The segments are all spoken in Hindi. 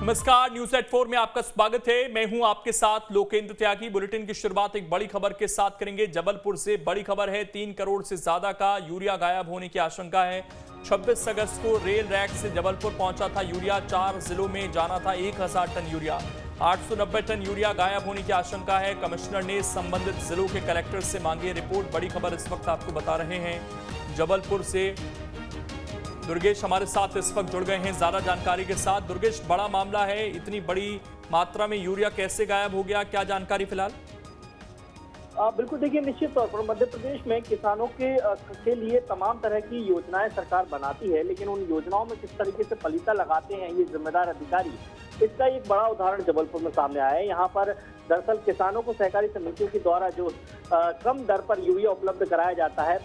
नमस्कार, न्यूज एट 4 में आपका स्वागत है। मैं हूं आपके साथ लोकेंद्र त्यागी। बुलेटिन की शुरुआत एक बड़ी खबर के साथ करेंगे। जबलपुर से बड़ी खबर है, 3 करोड़ से ज्यादा का यूरिया गायब होने की आशंका है। 26 अगस्त को रेल रैक से जबलपुर पहुंचा था यूरिया। 4 जिलों में जाना था 1000 टन यूरिया। 890 टन यूरिया गायब होने की आशंका है। कमिश्नर ने संबंधित जिलों के कलेक्टर से मांगी रिपोर्ट। बड़ी खबर इस वक्त आपको बता रहे हैं जबलपुर से। दुर्गेश हमारे साथ इस वक्त जुड़ गए हैं ज्यादा जानकारी के साथ। दुर्गेश, बड़ा मामला है, इतनी बड़ी मात्रा में यूरिया कैसे गायब हो गया, क्या जानकारी फिलहाल? बिल्कुल, देखिए, निश्चित तौर पर मध्य प्रदेश में किसानों के लिए तमाम तरह की योजनाएं सरकार बनाती है, लेकिन उन योजनाओं में किस तरीके से पलीता लगाते हैं ये जिम्मेदार अधिकारी, इसका एक बड़ा उदाहरण जबलपुर में सामने आया है। यहाँ पर दरअसल किसानों को सहकारी समितियों के द्वारा जो कम दर पर यूरिया उपलब्ध कराया जाता है,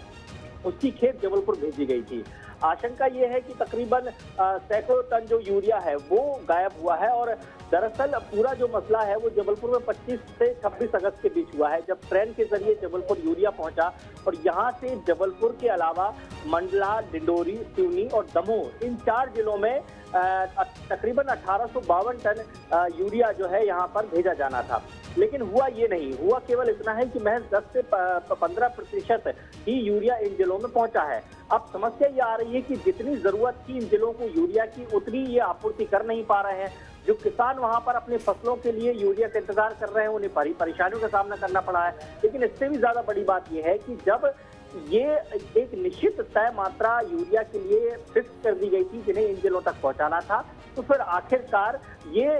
उसकी खेप जबलपुर भेजी गई थी। आशंका ये है कि तकरीबन सैकड़ों टन जो यूरिया है वो गायब हुआ है। और दरअसल पूरा जो मसला है वो जबलपुर में 25 से 26 अगस्त के बीच हुआ है, जब ट्रेन के जरिए जबलपुर यूरिया पहुंचा। और यहाँ से जबलपुर के अलावा मंडला, डिंडोरी, सिवनी और दमोह, इन 4 जिलों में तकरीबन 1852 टन यूरिया जो है यहाँ पर भेजा जाना था। लेकिन हुआ ये नहीं, हुआ केवल इतना है कि महज 10 से 15% ही यूरिया इन जिलों में पहुंचा है। अब समस्या ये आ रही है कि जितनी जरूरत थी इन जिलों को यूरिया की, उतनी ये आपूर्ति कर नहीं पा रहे हैं। जो किसान वहां पर अपनी फसलों के लिए यूरिया का इंतजार कर रहे हैं, उन्हें परेशानियों का सामना करना पड़ा है। लेकिन इससे भी ज्यादा बड़ी बात यह है कि जब ये एक निश्चित तय मात्रा यूरिया के लिए फिक्स कर दी गई थी जिन्हें इन जिलों तक पहुंचाना था, तो फिर आखिरकार ये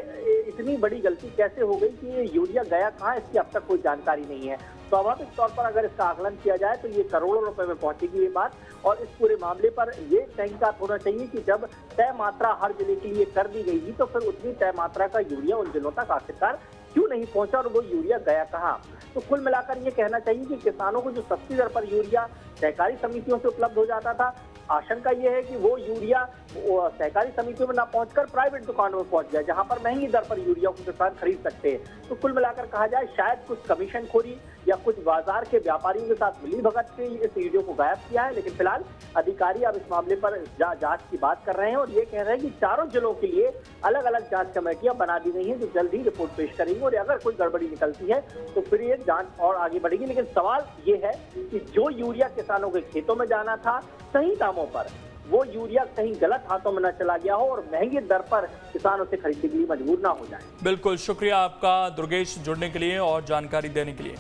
इतनी बड़ी गलती कैसे हो गई कि ये यूरिया गया कहाँ, इसकी अब तक कोई जानकारी नहीं है। स्वाभाविक तौर पर अगर इसका आकलन किया जाए तो ये करोड़ों रुपए में पहुंचेगी ये बात। और इस पूरे मामले पर ये तहकीकात होना चाहिए कि जब तय मात्रा हर जिले के लिए कर दी गई थी, तो फिर उतनी तय मात्रा का यूरिया उन जिलों तक आखिरकार क्यों नहीं पहुंचा और वो यूरिया गया कहाँ। तो कुल मिलाकर ये कहना चाहिए कि किसानों को जो सस्ती दर पर यूरिया सहकारी समितियों से उपलब्ध हो जाता था, आशंका ये है कि वो यूरिया सहकारी समितियों में ना पहुंचकर प्राइवेट दुकानों में पहुंच गया, जहां पर महंगी दर पर यूरिया को किसान खरीद सकते हैं। तो कुल मिलाकर कहा जाए शायद कुछ कमीशन खोरी या कुछ बाजार के व्यापारियों के साथ मिलीभगत से इस यूरिया को गायब किया है। लेकिन फिलहाल अधिकारी अब इस मामले पर जांच की बात कर रहे हैं और ये कह रहे हैं कि चारों जिलों के लिए अलग अलग जांच कमेटियां बना दी गई हैं जो जल्द ही रिपोर्ट पेश करेंगी। और अगर कोई गड़बड़ी निकलती है तो फिर ये जांच और आगे बढ़ेगी। लेकिन सवाल ये है कि जो यूरिया किसानों के खेतों में जाना था सही दामों पर, वो यूरिया कहीं गलत हाथों में न चला गया हो और महंगी दर पर किसान उसे खरीदने के लिए मजबूर ना हो जाए। बिल्कुल, शुक्रिया आपका दुर्गेश जुड़ने के लिए और जानकारी देने के लिए।